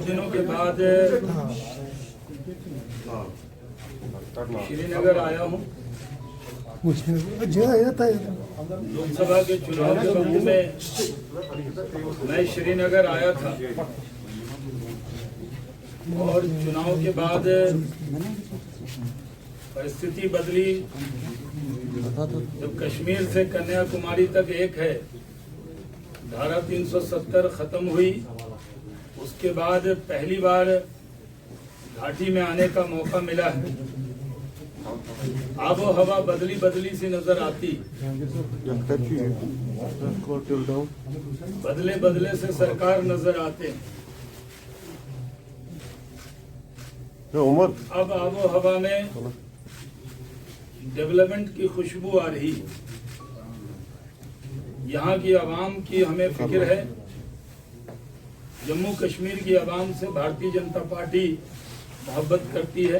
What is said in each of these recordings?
बहुत दिनों के बाद श्रीनगर आया हूँ। लोकसभा के चुनाव के वक्त में मैं श्रीनगर आया था और चुनाव के बाद परिस्थिति बदली। जब कश्मीर से कन्याकुमारी तक एक है, धारा 370 खत्म हुई, उसके बाद पहली बार घाटी में आने का मौका मिला है। आबो हवा बदली बदली सी नजर आती, बदले बदले से सरकार नजर आते। अब आबो हवा में डेवलपमेंट की खुशबू आ रही। यहाँ की आवाम की हमें फिक्र है। जम्मू कश्मीर की आवाम से भारतीय जनता पार्टी मोहब्बत करती है।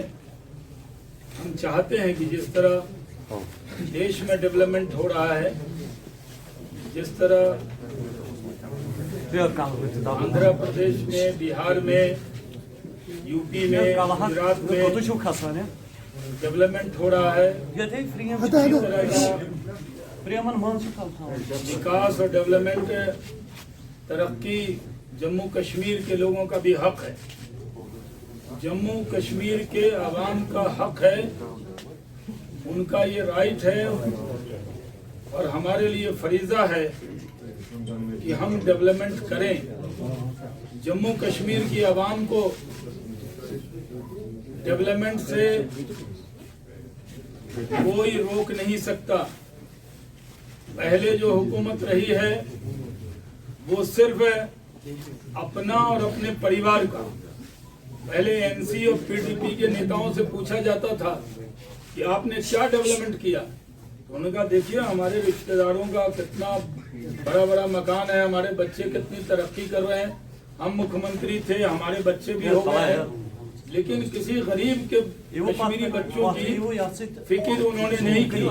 हम चाहते हैं कि जिस तरह देश में डेवलपमेंट हो रहा है, जिस तरह आंध्र प्रदेश में, बिहार में, यूपी में, गुजरात में डेवलपमेंट हो रहा है, विकास और डेवलपमेंट, तरक्की जम्मू कश्मीर के लोगों का भी हक है। जम्मू कश्मीर के आवाम का हक है, उनका ये राइट है और हमारे लिए फरीजा है कि हम डेवलपमेंट करें। जम्मू कश्मीर की आवाम को डेवलपमेंट से कोई रोक नहीं सकता। पहले जो हुकूमत रही है वो सिर्फ अपना और अपने परिवार का। पहले एनसी और पीडीपी के नेताओं से पूछा जाता था कि आपने क्या डेवलपमेंट किया, तो उन्होंने कहा देखिए हमारे रिश्तेदारों का कितना बड़ा बड़ा मकान है, हमारे बच्चे कितनी तरक्की कर रहे हैं, हम मुख्यमंत्री थे, हमारे बच्चे भी हो गए हैं, लेकिन किसी गरीब के कश्मीरी बच्चों की फिक्र उन्होंने नहीं की।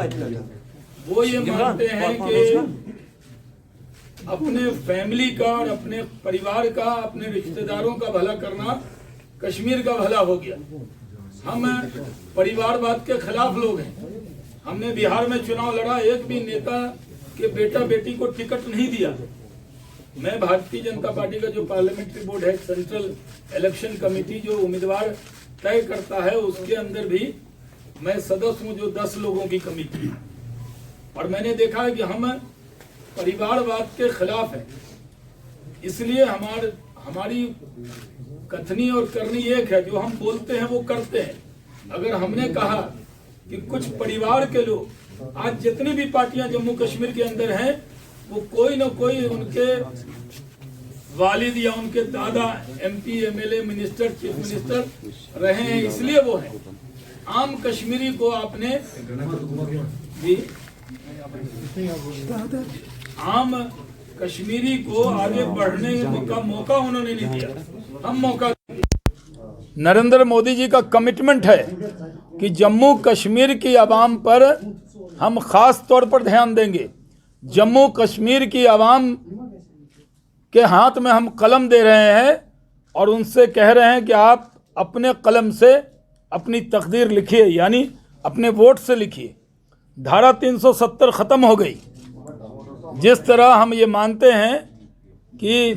वो ये मानते हैं कि अपने फैमिली का और अपने परिवार का, अपने रिश्तेदारों का भला करना कश्मीर का भला हो गया। हम परिवारवाद के खिलाफ लोग हैं। हमने बिहार में चुनाव लड़ा, एक भी नेता के बेटा बेटी को टिकट नहीं दिया। मैं भारतीय जनता पार्टी का जो पार्लियामेंट्री बोर्ड है, सेंट्रल इलेक्शन कमेटी जो उम्मीदवार तय करता है, उसके अंदर भी मैं सदस्य हूँ, जो 10 लोगों की कमेटी है। और मैंने देखा है कि हम परिवारवाद के खिलाफ है। इसलिए हमारी कथनी और करनी एक है। जो हम बोलते हैं वो करते हैं। अगर हमने कहा कि कुछ परिवार के लोग, आज जितनी भी पार्टियां जम्मू कश्मीर के अंदर हैं, वो कोई न कोई उनके वालिद या उनके दादा MP, MLA, minister, chief minister रहे हैं, इसलिए वो हैं। आम कश्मीरी को आपने आम कश्मीरी को आगे बढ़ने का मौका उन्होंने नहीं दिया। हम मौका। नरेंद्र मोदी जी का कमिटमेंट है कि जम्मू कश्मीर की आवाम पर हम खास तौर पर ध्यान देंगे। जम्मू कश्मीर की आवाम के हाथ में हम कलम दे रहे हैं और उनसे कह रहे हैं कि आप अपने कलम से अपनी तकदीर लिखिए, यानी अपने वोट से लिखिए। धारा 370 खत्म हो गई। जिस तरह हम ये मानते हैं कि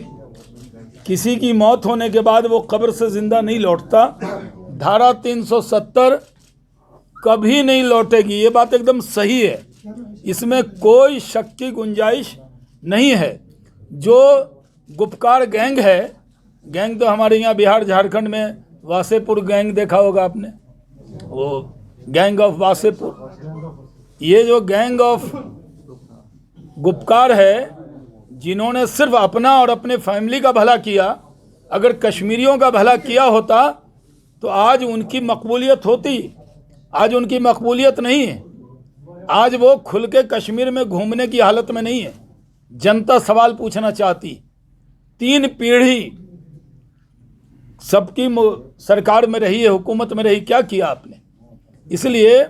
किसी की मौत होने के बाद वो कब्र से जिंदा नहीं लौटता, धारा 370 कभी नहीं लौटेगी। ये बात एकदम सही है, इसमें कोई शक की गुंजाइश नहीं है। जो गुपकार गैंग है, गैंग तो हमारे यहाँ बिहार झारखंड में वासेपुर गैंग देखा होगा आपने, वो गैंग ऑफ वासेपुर। ये जो गैंग ऑफ गुपकार है, जिन्होंने सिर्फ अपना और अपने फैमिली का भला किया, अगर कश्मीरियों का भला किया होता तो आज उनकी मकबूलियत होती। आज उनकी मकबूलियत नहीं है। आज वो खुल के कश्मीर में घूमने की हालत में नहीं है। जनता सवाल पूछना चाहती। 3 पीढ़ी सबकी सरकार में रही है, हुकूमत में रही, क्या किया आपने? इसलिए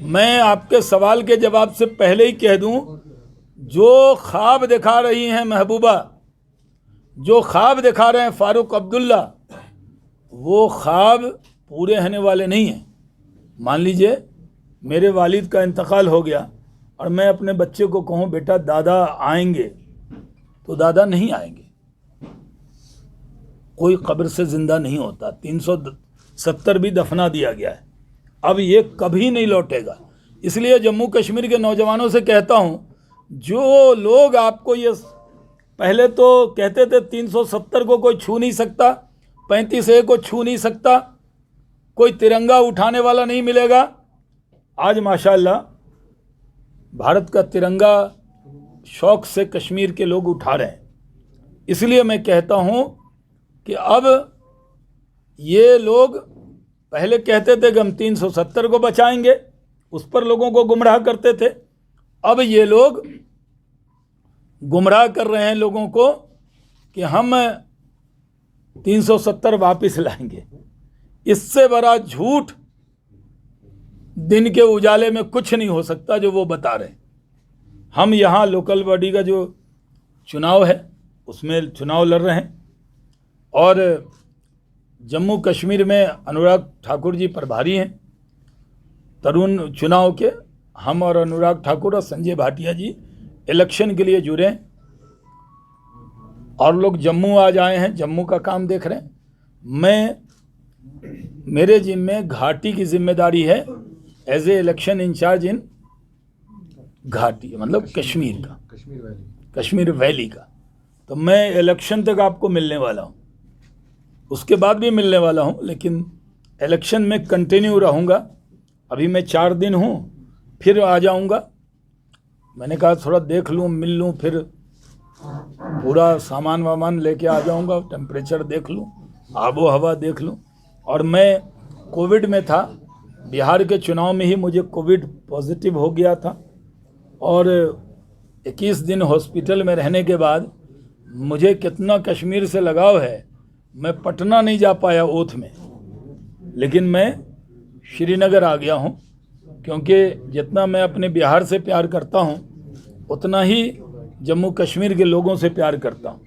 मैं आपके सवाल के जवाब से पहले ही कह दूं, जो ख्वाब दिखा रही हैं महबूबा, जो ख्वाब दिखा रहे हैं फारूक अब्दुल्ला, वो ख्वाब पूरे होने वाले नहीं हैं। मान लीजिए मेरे वालिद का इंतकाल हो गया और मैं अपने बच्चे को कहूँ बेटा दादा आएंगे, तो दादा नहीं आएंगे। कोई कब्र से जिंदा नहीं होता। 370 भी दफना दिया गया है, अब ये कभी नहीं लौटेगा। इसलिए जम्मू कश्मीर के नौजवानों से कहता हूँ, जो लोग आपको ये पहले तो कहते थे 370 को कोई छू नहीं सकता, 35A को छू नहीं सकता, कोई तिरंगा उठाने वाला नहीं मिलेगा। आज माशाल्लाह भारत का तिरंगा शौक से कश्मीर के लोग उठा रहे हैं। इसलिए मैं कहता हूँ कि अब ये लोग पहले कहते थे कि हम 370 को बचाएंगे, उस पर लोगों को गुमराह करते थे। अब ये लोग गुमराह कर रहे हैं लोगों को कि हम 370 वापस लाएंगे। इससे बड़ा झूठ दिन के उजाले में कुछ नहीं हो सकता जो वो बता रहे हैं। हम यहाँ लोकल बॉडी का जो चुनाव है उसमें चुनाव लड़ रहे हैं और जम्मू कश्मीर में अनुराग ठाकुर जी प्रभारी हैं तरुण चुनाव के। हम और अनुराग ठाकुर और संजय भाटिया जी इलेक्शन के लिए जुड़े हैं और लोग जम्मू आज आए हैं, जम्मू का काम देख रहे हैं। मेरे जिम्मे घाटी की जिम्मेदारी है एज ए इलेक्शन इंचार्ज इन घाटी, मतलब कश्मीर का, कश्मीर वैली का। तो मैं इलेक्शन तक आपको मिलने वाला हूँ, उसके बाद भी मिलने वाला हूँ, लेकिन इलेक्शन में कंटिन्यू रहूँगा। अभी मैं 4 दिन हूँ, फिर आ जाऊँगा। मैंने कहा थोड़ा देख लूँ, मिल लूँ, फिर पूरा सामान वामान लेके आ जाऊँगा, टेम्परेचर देख लूँ, आबो हवा देख लूँ। और मैं कोविड में था, बिहार के चुनाव में ही मुझे कोविड पॉजिटिव हो गया था और 21 दिन हॉस्पिटल में रहने के बाद मुझे कितना कश्मीर से लगाव है। मैं पटना नहीं जा पाया ओथ में, लेकिन मैं श्रीनगर आ गया हूँ, क्योंकि जितना मैं अपने बिहार से प्यार करता हूँ उतना ही जम्मू कश्मीर के लोगों से प्यार करता हूँ।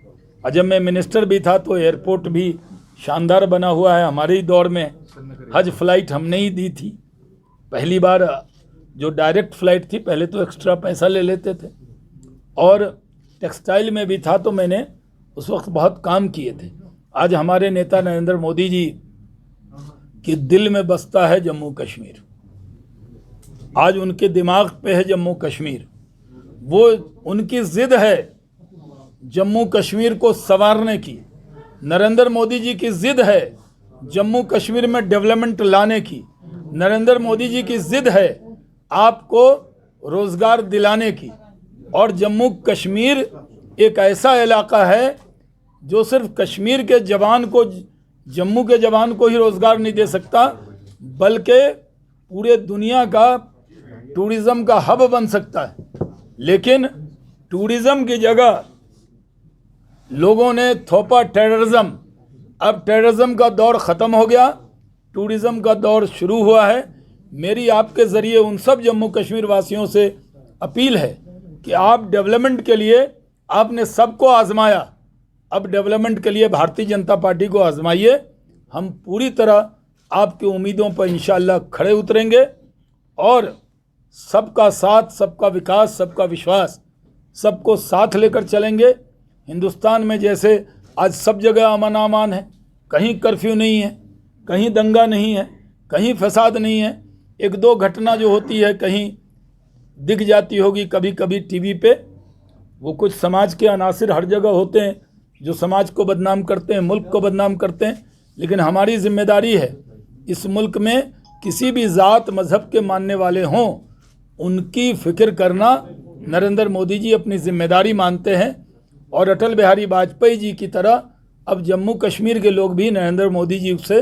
और जब मैं मिनिस्टर भी था तो एयरपोर्ट भी शानदार बना हुआ है। हमारे ही दौर में हज फ्लाइट हमने ही दी थी, पहली बार जो डायरेक्ट फ़्लाइट थी। पहले तो एक्स्ट्रा पैसा ले लेते थे। और टेक्सटाइल में भी था, तो मैंने उस वक्त बहुत काम किए थे। आज हमारे नेता नरेंद्र मोदी जी के दिल में बसता है जम्मू कश्मीर, आज उनके दिमाग पे है जम्मू कश्मीर। वो उनकी जिद है जम्मू कश्मीर को संवारने की। नरेंद्र मोदी जी की जिद है जम्मू कश्मीर में डेवलपमेंट लाने की। नरेंद्र मोदी जी की जिद है आपको रोजगार दिलाने की। और जम्मू कश्मीर एक ऐसा इलाका है जो सिर्फ कश्मीर के जवान को, जम्मू के जवान को ही रोजगार नहीं दे सकता, बल्कि पूरे दुनिया का टूरिज्म का हब बन सकता है। लेकिन टूरिज्म की जगह लोगों ने थोपा टेररिज्म। अब टेररिज्म का दौर ख़त्म हो गया, टूरिज्म का दौर शुरू हुआ है। मेरी आपके ज़रिए उन सब जम्मू कश्मीर वासियों से अपील है कि आप डेवलपमेंट के लिए, आपने सबको आजमाया, अब डेवलपमेंट के लिए भारतीय जनता पार्टी को आजमाइए। हम पूरी तरह आपकी उम्मीदों पर इंशाअल्लाह खड़े उतरेंगे और सबका साथ, सबका विकास, सबका विश्वास, सबको साथ लेकर चलेंगे। हिंदुस्तान में जैसे आज सब जगह अमन अमान है, कहीं कर्फ्यू नहीं है, कहीं दंगा नहीं है, कहीं फसाद नहीं है। 1-2 घटना जो होती है कहीं दिख जाती होगी कभी कभी टीवी पे, वो कुछ समाज के अनासिर हर जगह होते हैं जो समाज को बदनाम करते हैं, मुल्क को बदनाम करते हैं। लेकिन हमारी जिम्मेदारी है इस मुल्क में किसी भी ज़ात मज़हब के मानने वाले हों, उनकी फ़िक्र करना नरेंद्र मोदी जी अपनी जिम्मेदारी मानते हैं। और अटल बिहारी वाजपेयी जी की तरह अब जम्मू कश्मीर के लोग भी नरेंद्र मोदी जी से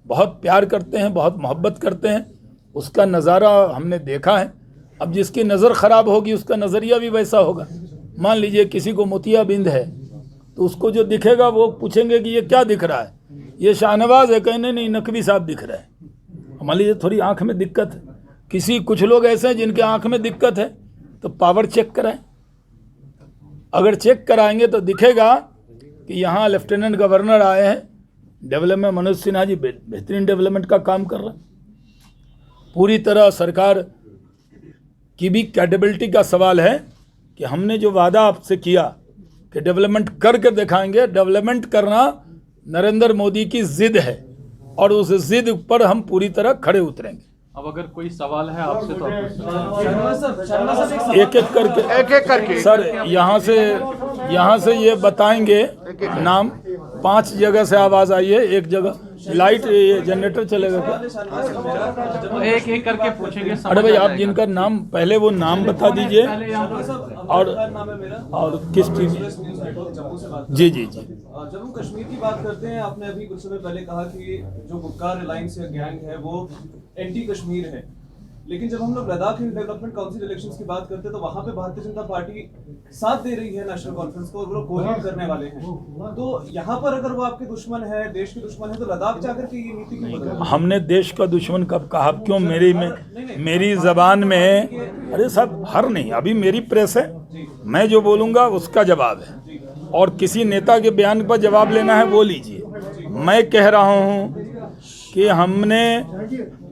बहुत प्यार करते हैं, बहुत मोहब्बत करते हैं। उसका नज़ारा हमने देखा है। अब जिसकी नज़र ख़राब होगी उसका नज़रिया भी वैसा होगा। मान लीजिए किसी को मोतियाबिंद है तो उसको जो दिखेगा वो पूछेंगे कि ये क्या दिख रहा है, ये शाहनवाज है, कहने नहीं नकवी साहब दिख रहा है। मान लीजिए थोड़ी आँख में दिक्कत है, कुछ लोग ऐसे हैं जिनके आँख में दिक्कत है, तो पावर चेक कराएं। अगर चेक कराएंगे तो दिखेगा कि यहाँ लेफ्टिनेंट गवर्नर आए हैं, डेवलपमेंट मनोज सिन्हा जी बेहतरीन डेवलपमेंट का काम कर रहे हैं। पूरी तरह सरकार की भी कैपेबिलिटी का सवाल है कि हमने जो वादा आपसे किया कि डेवलपमेंट करके दिखाएंगे, डेवलपमेंट करना नरेंद्र मोदी की जिद है और उस जिद पर हम पूरी तरह खड़े उतरेंगे। अब अगर कोई सवाल है आपसे तो एक एक करके सर यहाँ से ये बताएंगे नाम। 5 जगह से आवाज आई है, एक जगह लाइट जनरेटर चलेगा क्या? तो एक एक करके पूछेंगे। अरे भाई आप जिनका नाम पहले वो नाम बता दीजिए और किस टीम? जी जी जी। जम्मू कश्मीर की बात करते हैं, आपने अभी कुछ समय पहले कहा कि जो गुपकार अलायंस या गैंग है वो एंटी कश्मीर है, लेकिन जब हम लोग लद्दाख हिल डेवलपमेंट काउंसिल इलेक्शंस की बात करते हैं तो वहां पे भारतीय जनता पार्टी साथ दे रही है नेशनल कॉन्फ्रेंस को और वो लोग कोऑर्डिनेट करने वाले हैं। तो यहाँ पर अगर वो आपके दुश्मन है, देश के दुश्मन है, तो लद्दाख जाकर के ये नीति क्यों बदल? हमने देश का दुश्मन कब कहा? क्यों मेरी जबान में? अरे साहब हर नहीं, अभी मेरी प्रेस है, मैं जो बोलूंगा उसका जवाब है, और किसी नेता के बयान पर जवाब लेना है वो लीजिए। मैं कह रहा हूँ कि हमने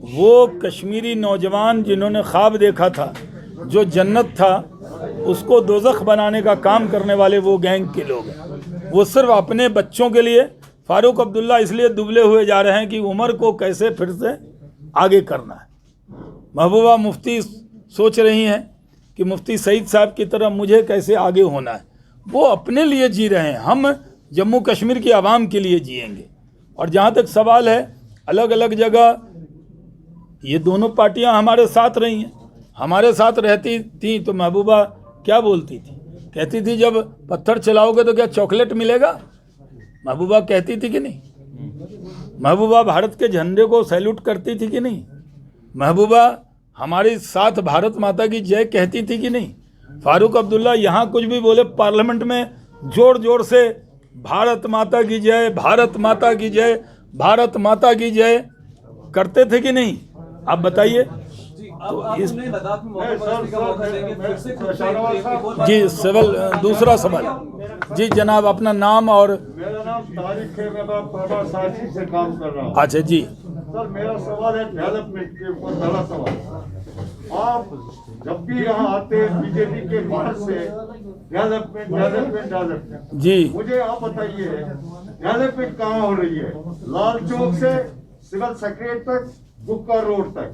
वो कश्मीरी नौजवान जिन्होंने ख्वाब देखा था जो जन्नत था, उसको दोज़ख बनाने का काम करने वाले वो गैंग के लोग हैं। वो सिर्फ अपने बच्चों के लिए, फारूक अब्दुल्ला इसलिए दुबले हुए जा रहे हैं कि उमर को कैसे फिर से आगे करना है। महबूबा मुफ्ती सोच रही हैं कि मुफ्ती सईद साहब की तरह मुझे कैसे आगे होना है। वो अपने लिए जी रहे हैं, हम जम्मू कश्मीर की आवाम के लिए जिएंगे। और जहाँ तक सवाल है अलग अलग जगह, ये दोनों पार्टियां हमारे साथ रही हैं, हमारे साथ रहती थी तो महबूबा क्या बोलती थी? कहती थी जब पत्थर चलाओगे तो क्या चॉकलेट मिलेगा? महबूबा कहती थी कि नहीं? महबूबा भारत के झंडे को सैल्यूट करती थी कि नहीं? महबूबा हमारे साथ भारत माता की जय कहती थी कि नहीं? फारूक अब्दुल्ला यहाँ कुछ भी बोले पार्लियामेंट में जोर जोर से भारत माता की जय, भारत माता की जय, भारत माता की जय करते थे कि नहीं? आप बताइए। जी सिविल दूसरा सवाल। जी जनाब अपना नाम और? मेरा नाम तारिक है, मैं बाबा साथी से काम कर रहा हूँ। अच्छा जी सर, मेरा सवाल है डेवलपमेंट के ऊपर। पहला सवाल, आप जब भी यहाँ आते हैं बीजेपी के बाहर से डेवलपमेंट डेवलपमेंट डेवलपमेंट, जी मुझे आप बताइए डेवलपमेंट कहाँ हो रही है? लाल चौक से सिविल सेक्रेटरी तक, बुक्का रोड तक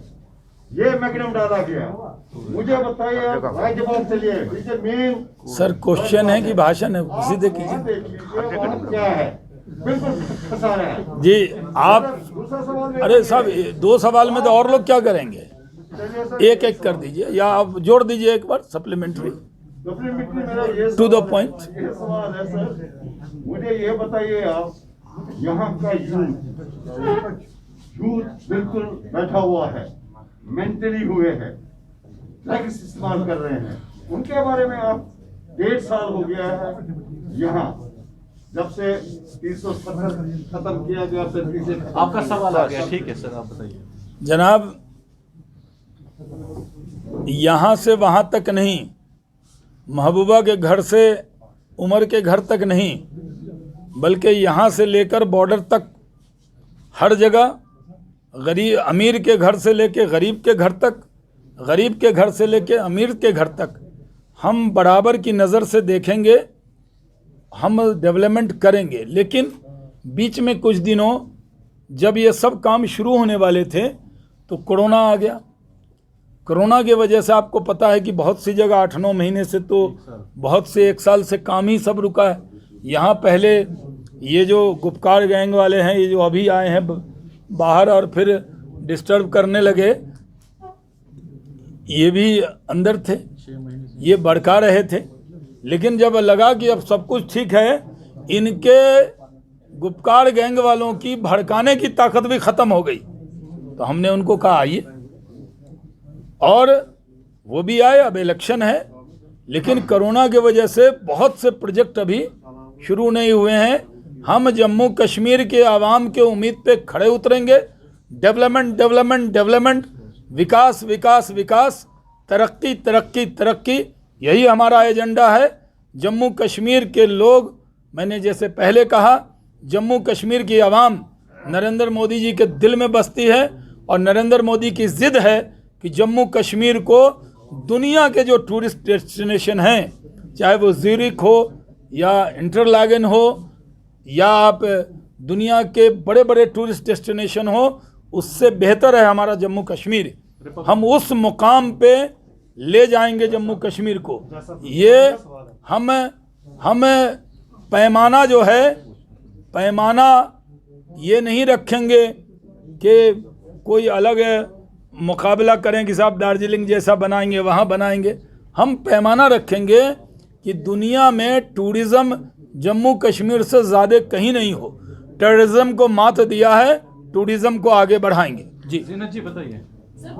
ये मैग्नम डाला गया। मुझे बताइए आप राज्यपाल चलिए, ये मेन सर क्वेश्चन है कि भाषण है? सीधे कीजिए। क्या है? बिल्कुल फंसा रहा है जी आप। दूसरा सवाल, अरे साहब 2 सवाल में तो और लोग क्या करेंगे? एक एक कर दीजिए या आप जोड़ दीजिए एक बार सप्लीमेंट्री टू द पॉइंट। ये सवाल है सर, मुझे ये बताइए आप, यहाँ का यूथ बिल्कुल बैठा हुआ है, मेंटली हुए हैं, ड्रग्स इस्तेमाल कर रहे हैं, उनके बारे में आप 1.5 साल हो गया है यहाँ जब से 370 खत्म किया गया। आपका सवाल आ गया, ठीक है सर आप बताइए। जनाब यहाँ से वहाँ तक नहीं, महबूबा के घर से उमर के घर तक नहीं, बल्कि यहाँ से लेकर बॉर्डर तक हर जगह, गरीब अमीर के घर से लेके गरीब के घर तक, गरीब के घर से लेके अमीर के घर तक हम बराबर की नज़र से देखेंगे, हम डेवलपमेंट करेंगे। लेकिन बीच में कुछ दिनों जब ये सब काम शुरू होने वाले थे तो कोरोना आ गया। कोरोना की वजह से आपको पता है कि बहुत सी जगह 8-9 महीने से तो बहुत से 1 साल से काम ही सब रुका है। यहाँ पहले ये जो गुपकार गैंग वाले हैं, ये जो अभी आए हैं बाहर और फिर डिस्टर्ब करने लगे, ये भी अंदर थे, ये भड़का रहे थे। लेकिन जब लगा कि अब सब कुछ ठीक है, इनके गुपकार गैंग वालों की भड़काने की ताकत भी ख़त्म हो गई, तो हमने उनको कहा आइए, और वो भी आए। अब इलेक्शन है, लेकिन कोरोना की वजह से बहुत से प्रोजेक्ट अभी शुरू नहीं हुए हैं। हम जम्मू कश्मीर के आवाम के उम्मीद पे खड़े उतरेंगे। डेवलपमेंट डेवलपमेंट डेवलपमेंट, विकास विकास विकास, तरक्की तरक्की तरक्की, यही हमारा एजेंडा है। जम्मू कश्मीर के लोग मैंने जैसे पहले कहा, जम्मू कश्मीर की आवाम नरेंद्र मोदी जी के दिल में बसती है और नरेंद्र मोदी की जिद है कि जम्मू कश्मीर को दुनिया के जो टूरिस्ट डेस्टिनेशन हैं, चाहे वो ज़्यूरिख हो या इंटरलागन हो या आप दुनिया के बड़े बड़े टूरिस्ट डेस्टिनेशन हो, उससे बेहतर है हमारा जम्मू कश्मीर। हम उस मुकाम पे ले जाएंगे जम्मू कश्मीर को। ये हम पैमाना जो है, पैमाना ये नहीं रखेंगे कि कोई अलग मुकाबला करें कि साहब दार्जिलिंग जैसा बनाएंगे, वहाँ बनाएंगे। हम पैमाना रखेंगे कि दुनिया में टूरिज़्म जम्मू कश्मीर से ज़्यादा कहीं नहीं हो। टेररिज्म को मात दिया है, टूरिज़्म को आगे बढ़ाएंगे। जी जीनत जी बताइए। Sir,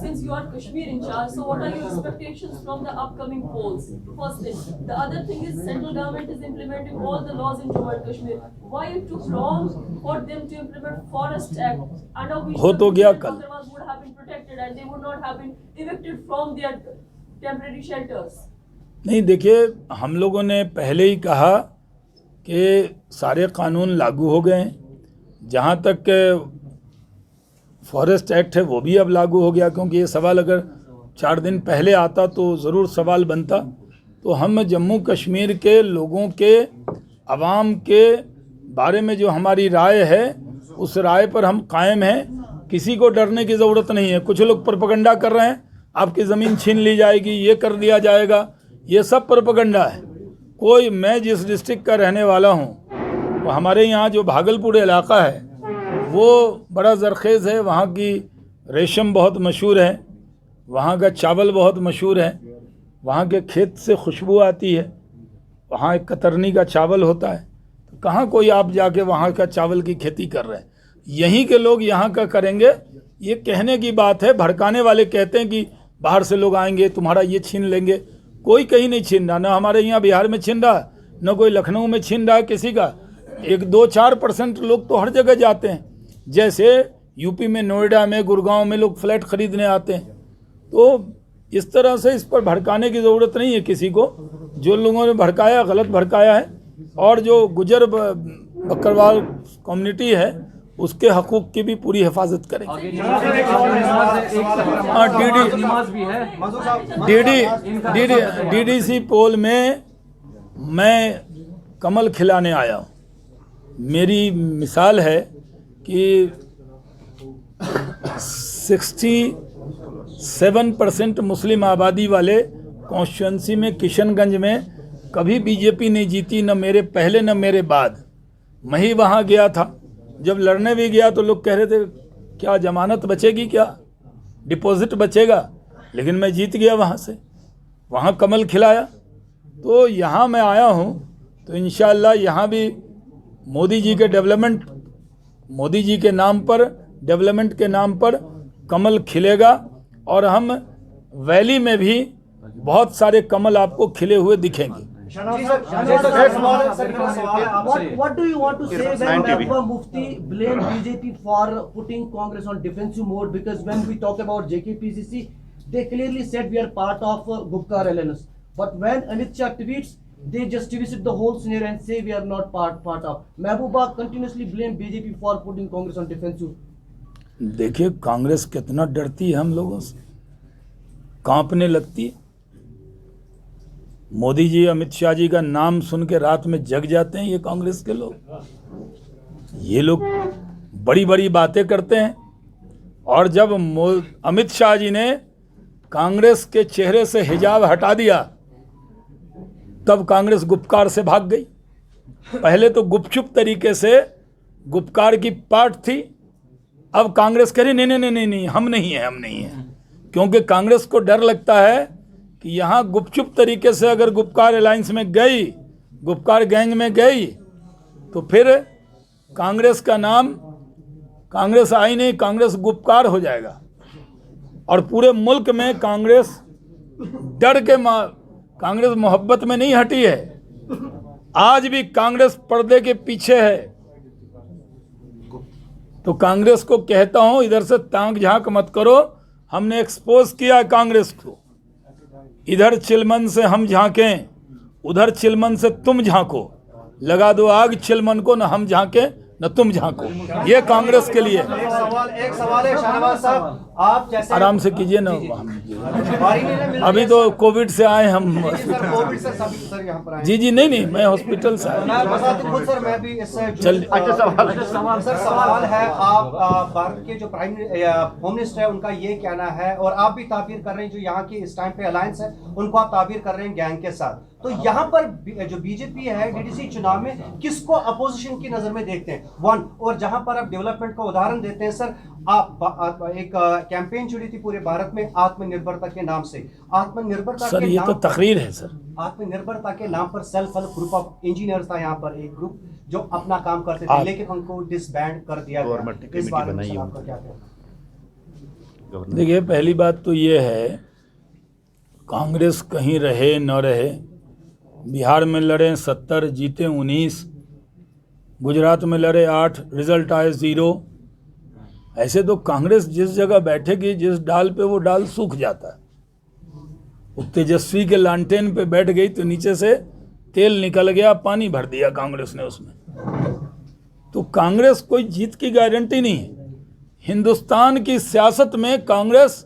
since you are Kashmir in charge, so what are your expectations from the upcoming polls? First thing. The other thing is central government is implementing all the laws in Jammu and Kashmir. Why it took long for them to implement Forest Act? Under which हो तो गया कल। Pakrawals would have been protected and they would not have been evicted from their temporary shelters. नहीं, देखिए, हम लोगों ने पहले ही कहा कि सारे कानून लागू हो गए हैं। जहाँ तक फॉरेस्ट एक्ट है वो भी अब लागू हो गया, क्योंकि ये सवाल अगर 4 दिन पहले आता तो ज़रूर सवाल बनता। तो हम जम्मू कश्मीर के लोगों के, आवाम के बारे में जो हमारी राय है, उस राय पर हम कायम हैं। किसी को डरने की ज़रूरत नहीं है। कुछ लोग प्रोपेगेंडा कर रहे हैं, आपकी ज़मीन छीन ली जाएगी, ये कर दिया जाएगा, ये सब प्रोपेगेंडा है। कोई, मैं जिस डिस्ट्रिक्ट का रहने वाला हूँ, वो हमारे यहाँ जो भागलपुर इलाका है वो बड़ा ज़रखेज़ है। वहाँ की रेशम बहुत मशहूर है, वहाँ का चावल बहुत मशहूर है, वहाँ के खेत से खुशबू आती है, वहाँ एक कतरनी का चावल होता है। तो कहाँ कोई आप जाके वहाँ का चावल की खेती कर रहे हैं? यहीं के लोग यहाँ का करेंगे, ये कहने की बात है। भड़काने वाले कहते हैं कि बाहर से लोग आएंगे तुम्हारा ये छीन लेंगे। कोई कहीं नहीं छीन रहा, ना हमारे यहाँ बिहार में छीन रहा, ना कोई लखनऊ में छीन रहा है किसी का। 1-2-4% लोग तो हर जगह जाते हैं। जैसे यूपी में, नोएडा में, गुड़गांव में लोग फ्लैट खरीदने आते हैं। तो इस तरह से इस पर भड़काने की ज़रूरत नहीं है किसी को। जो लोगों ने भड़काया, गलत भड़काया है। और जो गुजर बकरवाल कम्युनिटी है, उसके हकूक़ की भी पूरी हिफाजत करेंगे। डीडीसी पोल में मैं कमल खिलाने आया हूँ। मेरी मिसाल है कि 67% मुस्लिम आबादी वाले कॉन्स्टिट्यूंसी में, किशनगंज में कभी बीजेपी नहीं जीती, न मेरे पहले न मेरे बाद। मैं ही वहाँ गया था। जब लड़ने भी गया तो लोग कह रहे थे क्या जमानत बचेगी, क्या डिपॉजिट बचेगा, लेकिन मैं जीत गया वहाँ से। वहाँ कमल खिलाया। तो यहाँ मैं आया हूँ तो इंशाअल्लाह यहाँ भी मोदी जी के डेवलपमेंट, मोदी जी के नाम पर, डेवलपमेंट के नाम पर कमल खिलेगा। और हम वैली में भी बहुत सारे कमल आपको खिले हुए दिखेंगे। What do you want to say when Mehbooba Mufti blamed BJP for putting Congress on defensive mode? Because when we talk about JKPCC, they clearly said we are part of Gupkar alliance. But when Amit Shah tweets, they just twist the whole scenario and say we are not part of. Mehbooba continuously blamed BJP for putting Congress on defensive. देखिए, कांग्रेस कितना डरती है हम लोगों से, कांपने लगती है। मोदी जी, अमित शाह जी का नाम सुन के रात में जग जाते हैं ये कांग्रेस के लोग। ये लोग बड़ी बड़ी बातें करते हैं। और जब अमित शाह जी ने कांग्रेस के चेहरे से हिजाब हटा दिया, तब कांग्रेस गुपकार से भाग गई। पहले तो गुपचुप तरीके से गुपकार की पार्ट थी। अब कांग्रेस कह रही नहीं नहीं नहीं नहीं, हम नहीं हैं। क्योंकि कांग्रेस को डर लगता है कि यहाँ गुपचुप तरीके से अगर गुपकार अलायंस में गई, गुपकार गैंग में गई, तो फिर कांग्रेस का नाम, कांग्रेस आई नहीं, कांग्रेस गुपकार हो जाएगा। और पूरे मुल्क में कांग्रेस डर के कांग्रेस मोहब्बत में नहीं हटी है। आज भी कांग्रेस पर्दे के पीछे है। तो कांग्रेस को कहता हूं, इधर से तांग झांक मत करो। हमने एक्सपोज किया कांग्रेस को। इधर चिलमन से हम झांकें, उधर चिलमन से तुम झांको। लगा दो आग चिलमन को, न हम झांके न तुम झांको, ये कांग्रेस के लिए। एक सवाल है शाहनवाज साहब, आप जैसे आराम से कीजिए ना, बारी नहीं मिल अभी तो कोविड से आए हम। सर, कोविड से सभी सर यहाँ पर आए। जी नहीं, मैं हॉस्पिटल से आया। मैं बताती खुद सर, मैं भी इससे चल अच्छा सवाल है, आप भारत के जो होम मिनिस्टर है उनका ये कहना है, और आप भी ताबीर कर रहे हैं, जो यहाँ की इस टाइम पे अलायंस है उनको आप ताबीर कर रहे हैं गैंग के साथ, तो यहाँ पर जो बीजेपी है डीडीसी चुनाव में किसको अपोजिशन की नजर में देखते हैं? वन, और जहां पर आप डेवलपमेंट का उदाहरण देते हैं सर, आप एक कैंपेन चुनी थी पूरे भारत में आत्मनिर्भरता के नाम से, आत्मनिर्भरता सर, के ये नाम तो तकरीर है सर। आत्मनिर्भरता के नाम पर self help group of engineers था यहाँ पर, एक ग्रुप जो अपना काम करते थे, लेकिन उनको डिसबैंड कर दिया गया। इस बारे में सर आपका क्या कहना है? देखिए, पहली बात तो ये है, कांग्रेस कहीं रहे न रहे, बिहार में लड़े 70 जीते 19, गुजरात में लड़े 8 रिजल्ट आए 0। ऐसे तो कांग्रेस जिस जगह बैठेगी, जिस डाल पे, वो डाल सूख जाता है। वो तेजस्वी के लालटेन पे बैठ गई तो नीचे से तेल निकल गया, पानी भर दिया कांग्रेस ने उसमें। तो कांग्रेस कोई जीत की गारंटी नहीं है। हिंदुस्तान की सियासत में कांग्रेस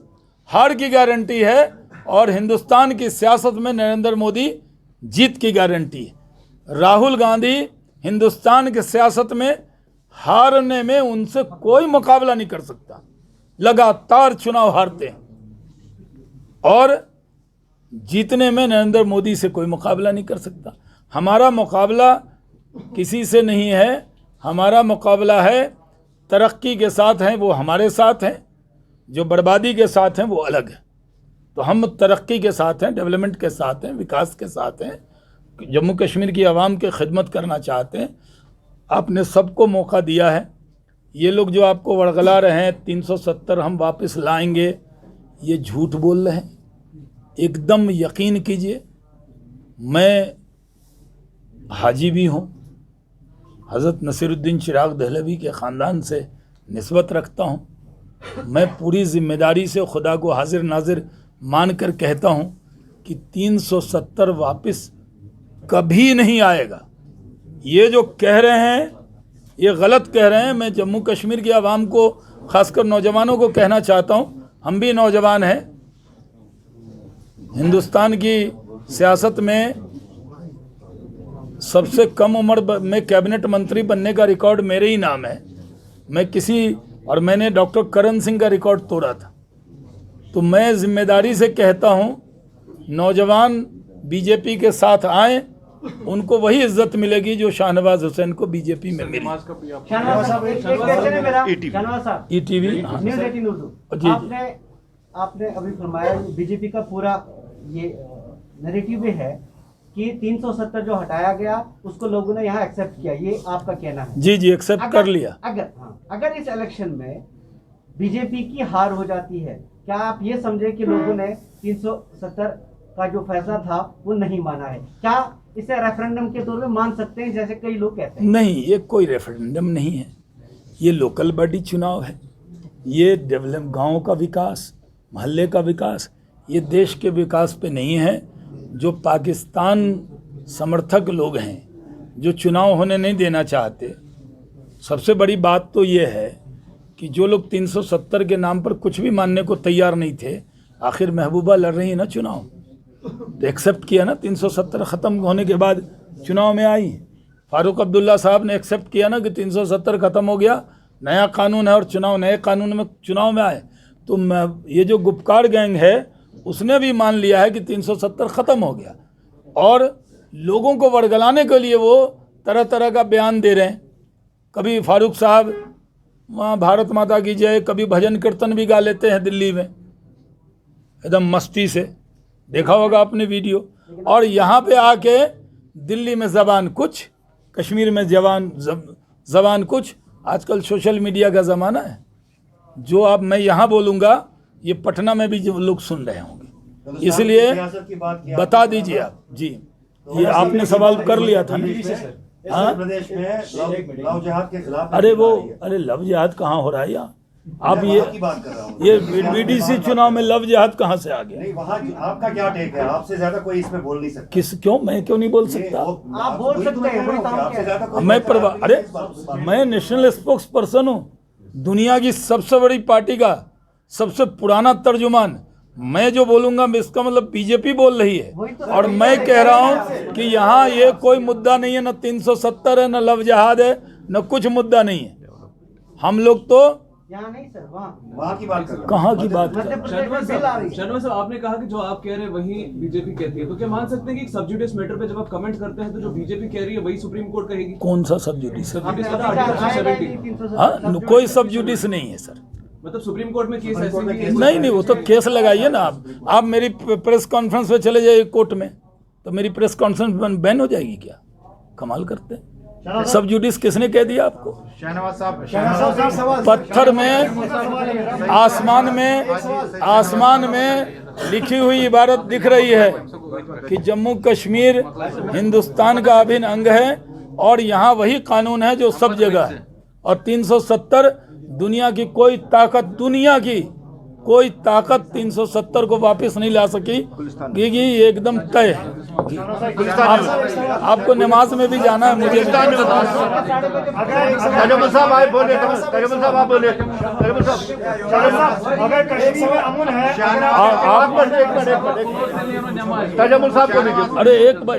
हार की गारंटी है, और हिंदुस्तान की सियासत में नरेंद्र मोदी जीत की गारंटी है। राहुल गांधी हिंदुस्तान की सियासत में हारने में उनसे कोई मुकाबला नहीं कर सकता, लगातार चुनाव हारते हैं, और जीतने में नरेंद्र मोदी से कोई मुकाबला नहीं कर सकता। हमारा मुकाबला किसी से नहीं है, हमारा मुकाबला है तरक्की के साथ हैं, वो हमारे साथ हैं, जो बर्बादी के साथ हैं वो अलग है। तो हम तरक्की के साथ हैं, डेवलपमेंट के साथ हैं, विकास के साथ हैं, जम्मू कश्मीर की आवाम की खिदमत करना चाहते हैं। आपने सबको मौका दिया है। ये लोग जो आपको वड़गला रहे हैं 370 हम वापस लाएंगे, ये झूठ बोल रहे हैं। एकदम यकीन कीजिए, मैं हाजी भी हूँ, हज़रत नसीरुद्दीन चिराग दहलवी के ख़ानदान से निस्बत रखता हूँ। मैं पूरी जिम्मेदारी से खुदा को हाजिर नाजिर मानकर कहता हूँ कि 370 वापस कभी नहीं आएगा। ये जो कह रहे हैं ये गलत कह रहे हैं। मैं जम्मू कश्मीर की आवाम को, खासकर नौजवानों को कहना चाहता हूँ, हम भी नौजवान हैं। हिंदुस्तान की सियासत में सबसे कम उम्र में कैबिनेट मंत्री बनने का रिकॉर्ड मेरे ही नाम है। और मैंने डॉक्टर करण सिंह का रिकॉर्ड तोड़ा था। तो मैं जिम्मेदारी से कहता हूं, नौजवान बीजेपी के साथ आए, उनको वही इज्जत मिलेगी जो शाहनवाज हुसैन को बीजेपी में मिली। शाहनवाज साहब, एक क्वेश्चन है मेरा। शाहनवाज साहब, ईटीवी न्यूज़ 18 उर्दू। जी। आपने अभी फरमाया बीजेपी का पूरा ये नैरेटिव है कि 370 जो हटाया गया उसको लोगों ने यहाँ एक्सेप्ट किया, ये आपका कहना है? जी, एक्सेप्ट कर लिया। अगर इस इलेक्शन में बीजेपी की हार हो जाती है, क्या आप ये समझे कि लोगों ने 370 का जो फैसला था वो नहीं माना है? क्या इसे रेफरेंडम के तौर पे मान सकते हैं, जैसे कई लोग कहते हैं? नहीं, ये कोई रेफरेंडम नहीं है, ये लोकल बॉडी चुनाव है। ये डेवलप गाँव का विकास, मोहल्ले का विकास, ये देश के विकास पे नहीं है। जो पाकिस्तान समर्थक लोग हैं, जो चुनाव होने नहीं देना चाहते, सबसे बड़ी बात तो ये है कि जो लोग 370 के नाम पर कुछ भी मानने को तैयार नहीं थे, आखिर महबूबा लड़ रही है ना चुनाव, तो एक्सेप्ट किया ना। 370 ख़त्म होने के बाद चुनाव में आई। फारूक अब्दुल्ला साहब ने एक्सेप्ट किया ना कि 370 ख़त्म हो गया, नया कानून है, और चुनाव नए कानून में चुनाव में आए। तो ये जो गुपकार गैंग है उसने भी मान लिया है कि 370 ख़त्म हो गया, और लोगों को वरगलाने के लिए वो तरह तरह का बयान दे रहे हैं। कभी फारूक साहब वहाँ भारत माता की जय, कभी भजन कीर्तन भी गा लेते हैं दिल्ली में एकदम मस्ती से, देखा होगा आपने वीडियो। और यहाँ पे आके दिल्ली में ज़बान कुछ, कश्मीर में ज़बान कुछ। आजकल सोशल मीडिया का ज़माना है, जो आप मैं यहाँ बोलूँगा ये पटना में भी जो लोग सुन रहे होंगे, इसलिए बता दीजिए आप। जी, ये आपने सवाल कर लिया था ना। प्रदेश में लव जिहाद के खिलाफ, अरे लव जिहाद कहाँ हो रहा है यहाँ? आप मैं वहाँ की बात कर रहा हूँ। ये बीडीसी चुनाव में लव जिहाद कहाँ से आ गया? नहीं, वहाँ आपका क्या टेक है? आपसे ज्यादा कोई इसमें बोल नहीं सकता। मैं क्यों नहीं बोल सकता? आप बोल सकते हैं, वही तो हम आपसे ज्यादा कोई मैं बोलता नहीं, अरे इस बात पे। मैं नेशनल स्पोक्स पर्सन हूँ, दुनिया की सबसे बड़ी पार्टी का सबसे पुराना तर्जुमान। मैं जो बोलूंगा इसका मतलब बीजेपी बोल रही है, और मैं कह रहा हूँ कि यहाँ ये कोई मुद्दा नहीं है, न 370 है, न लव जहाद है, न कुछ मुद्दा नहीं है। हम लोग तो यहाँ नहीं सर, वहाँ की बात कर रहा हूँ। कहाँ की बात कर? शर्मा साहब, आपने कहा कि जो आप कह रहे हैं वही बीजेपी कहती है, तो क्या मान सकते हैं कि सब जुडिस मैटर पे जब आप कमेंट करते हैं तो जो बीजेपी कह रही है वही सुप्रीम कोर्ट कहेगी? कौन सा सब जुडिस? आपने कहा था आर्टिकल 370। हाँ, कोई सब जुडिस नहीं है सर। मतलब सुप्रीम कोर्ट में केस ऐसे भी है? नहीं, वो तो केस लगाइए ना आप मेरी प्रेस कॉन्फ्रेंस में चले जाइए कोर्ट में, तो मेरी प्रेस कॉन्फ्रेंस बैन हो जाएगी क्या? कमाल करते हैं। सब जुडिस किसने कह दिया आपको? पत्थर में, आसमान में लिखी हुई इबारत दिख रही है कि जम्मू कश्मीर हिंदुस्तान का अभिन्न अंग है, और यहाँ वही कानून है जो सब जगह है। और 370 दुनिया की कोई ताकत 370 को वापस नहीं ला सकी, क्योंकि ये एकदम तय है। आपको नमाज में भी जाना है, मुझे तजमुल साहब आए बोले, तजमुल साहब आप बोले, तजमुल साहब अगर कश्मीर में अमन है, तजमुल साहब को देखिए। अरे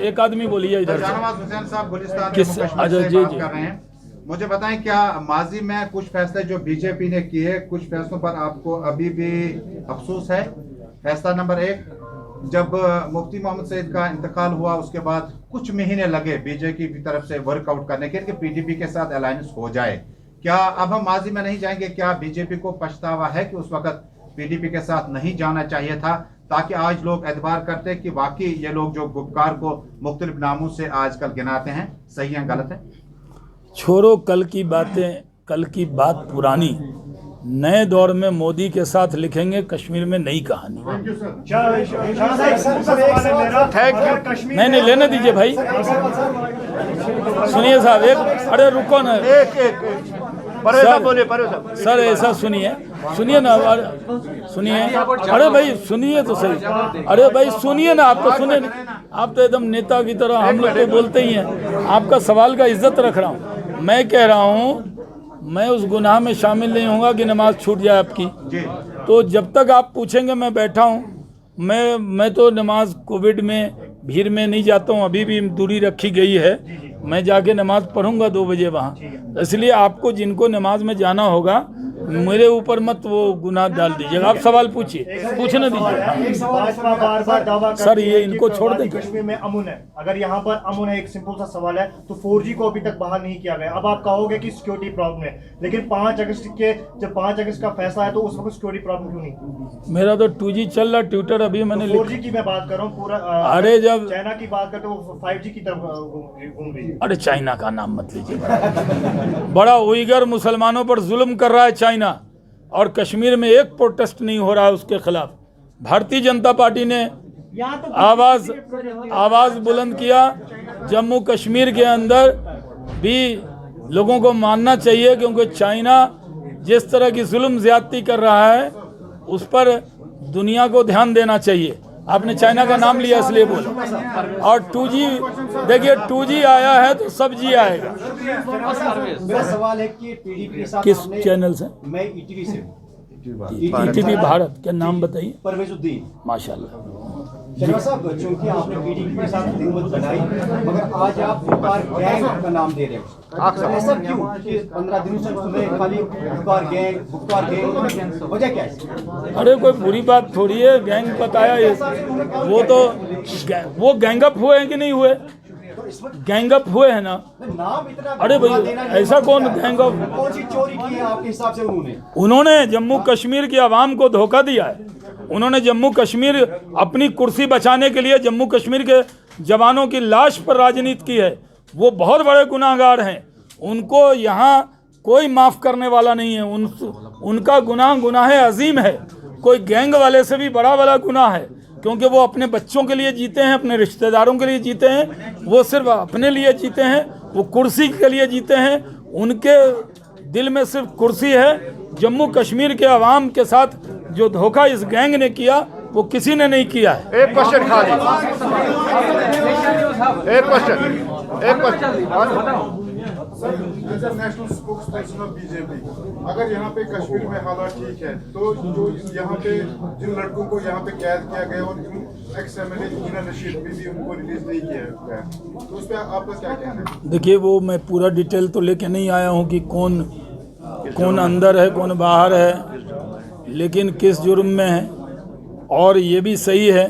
एक आदमी बोलिए इधर से। शाहनवाज हुसैन साहब गुलिस्तान किस? जम्मू कश्मीर अच्छा, से जी, बात जी। कर रहे हैं। मुझे बताएं, क्या माजी में कुछ फैसले जो बीजेपी ने किए, कुछ फैसलों पर आपको अभी भी अफसोस है? फैसला नंबर 1, जब मुफ्ती मोहम्मद सईद का इंतकाल हुआ उसके बाद कुछ महीने लगे बीजेपी की तरफ से वर्कआउट करने के लिए पीडीपी के साथ अलायंस हो जाए। क्या अब हम माजी में नहीं जाएंगे? क्या बीजेपी को पछतावा है कि उस वक्त पीडीपी के साथ नहीं जाना चाहिए था, ताकि आज लोग एतबार करते कि वाकई ये लोग जो गुपकार को मुख्तलिफ नामों से आजकल गिनाते हैं सही है गलत है? छोड़ो कल की बातें, कल की बात पुरानी। नए दौर में मोदी के साथ लिखेंगे कश्मीर में नई कहानी। नहीं, लेने दीजिए भाई। सुनिए साहब, अरे रुको ना सर, ऐसा सुनिए ना, सुनिए। अरे भाई सुनिए तो सही। अरे भाई सुनिए ना, आप तो सुने नहीं। आप तो एकदम नेता की तरह, हम लोग तो बोलते ही हैं। आपका सवाल का इज्जत रख रहा हूँ। मैं कह रहा हूँ, मैं उस गुनाह में शामिल नहीं होऊंगा कि नमाज छूट जाए आपकी। तो जब तक आप पूछेंगे मैं बैठा हूँ। मैं तो नमाज कोविड में भीड़ में नहीं जाता हूँ, अभी भी दूरी रखी गई है। मैं जाके नमाज पढ़ूंगा 2 बजे वहाँ। इसलिए आपको जिनको नमाज में जाना होगा, मेरे ऊपर मत वो गुनाह डाल दीजिएगा। आप सवाल पूछिए, पूछने दीजिए। सर ये इनको छोड़ दें। कश्मीर में अमन है, अगर यहाँ पर अमन है, एक सिंपल सा सवाल है, तो 4G को अभी तक बहाल नहीं किया गया। अब आप कहोगे कि सिक्योरिटी प्रॉब्लम है, लेकिन 5 अगस्त का फैसला है तो उस वक्त सिक्योरिटी प्रॉब्लम क्यों नहीं? मेरा तो 2G चल रहा, ट्विटर अभी मैंने 4G की मैं बात कर रहा हूँ पूरा। अरे जब चाइना की बात करते वो 5G की तरफ घूम रही है। अरे चाइना का नाम मत लीजिए। बड़ा उइगर मुसलमानों पर जुल्म कर रहा है चाइना, और कश्मीर में एक प्रोटेस्ट नहीं हो रहा है उसके खिलाफ। भारतीय जनता पार्टी ने आवाज बुलंद किया। जम्मू कश्मीर के अंदर भी लोगों को मानना चाहिए, क्योंकि चाइना जिस तरह की जुल्म ज्यादती कर रहा है उस पर दुनिया को ध्यान देना चाहिए। आपने चाइना का नाम लिया इसलिए बोला। और 2G देखिए, 2G आया है तो सब जी आएगा। मेरा सवाल है कि पीडीपी साहब किस चैनल से? मैं ईटीवी से। ईटीवी भारत, क्या नाम बताइए? परवेजुद्दीन। माशाल्लाह। शर्मा साहब, चूंकि आपने पीडीपी के साथ हुकूमत बनाई, मगर आज आप गुपकार गैंग का नाम दे रहे हो। ऐसा क्यों कि 15 दिनों से सुबह खाली गुपकार गैंग, वजह क्या है? अरे कोई बुरी बात थोड़ी है, गैंग बताया ये। वो गैंगअप हुए हैं कि नहीं हुए? गैंगअप हुए हैं ना। नाम इतना, अरे भाई ऐसा कौन गैंगअप? कौन सी चोरी की है आपके हिसाब से? उन्होंने जम्मू कश्मीर की आवाम को धोखा दिया है। उन्होंने जम्मू कश्मीर अपनी कुर्सी बचाने के लिए जम्मू कश्मीर के जवानों की लाश पर राजनीति की है। वो बहुत बड़े गुनाहगार हैं, उनको यहाँ कोई माफ़ करने वाला नहीं है। उनका गुनाह अजीम है, कोई गैंग वाले से भी बड़ा गुनाह है, क्योंकि वो अपने बच्चों के लिए जीते हैं, अपने रिश्तेदारों के लिए जीते हैं। वो सिर्फ अपने लिए जीते हैं, वो कुर्सी के लिए जीते हैं। उनके दिल में सिर्फ कुर्सी है, जम्मू कश्मीर के अवाम के साथ जो धोखा इस गैंग ने किया वो किसी ने नहीं किया है। एक क्वेश्चन खाली, एक question national spokesperson of BJP, अगर यहाँ पे कश्मीर में हालात ठीक है तो जो यहाँ पे जिन लड़कों को यहाँ पे कैद किया गया और एक्स MLA मीना रशीद भी उनको रिलीज नहीं किया गया, तो उस पर आपका क्या कहना है? देखिए, वो मैं पूरा डिटेल तो लेके नहीं आया हूँ कि कौन अंदर है कौन बाहर है, लेकिन किस जुर्म में है। और ये भी सही है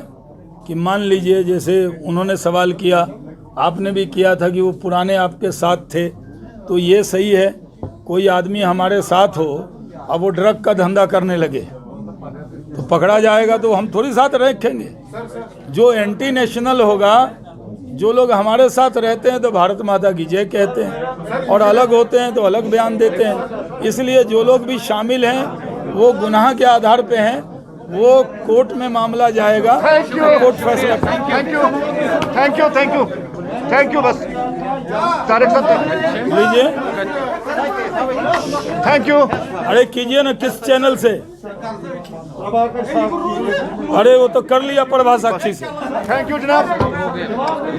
कि मान लीजिए जैसे उन्होंने सवाल किया, आपने भी किया था कि वो पुराने आपके साथ थे, तो ये सही है कोई आदमी हमारे साथ हो अब वो ड्रग का धंधा करने लगे तो पकड़ा जाएगा, तो हम थोड़ी साथ रखेंगे। जो एंटी नेशनल होगा, जो लोग हमारे साथ रहते हैं तो भारत माता की जय कहते हैं और अलग होते हैं तो अलग बयान देते हैं। इसलिए जो लोग भी शामिल हैं वो गुनाह के आधार पे हैं, वो कोर्ट में मामला जाएगा, कोर्ट फैसला करेगा। थैंक यू बस तारिक साहब लीजिए, थैंक यू। अरे कीजिए ना, किस चैनल से? अरे वो तो कर लिया प्रभा साक्षी से। थैंक यू जनाब।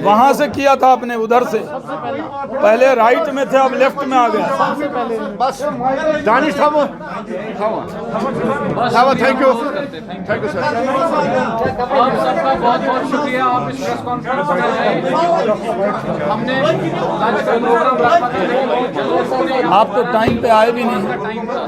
वहां से किया था आपने, उधर से पहले राइट में थे अब लेफ्ट में आ गए। बस दानिश साहब, थैंक यू सर। आप सबका बहुत बहुत शुक्रिया, आप इस प्रेस कॉन्फ्रेंस में आए। हमने लंच का प्रोग्राम रखा था लेकिन बहुत जल्दी से आप तो टाइम पे आए भी नहीं। टाइम था।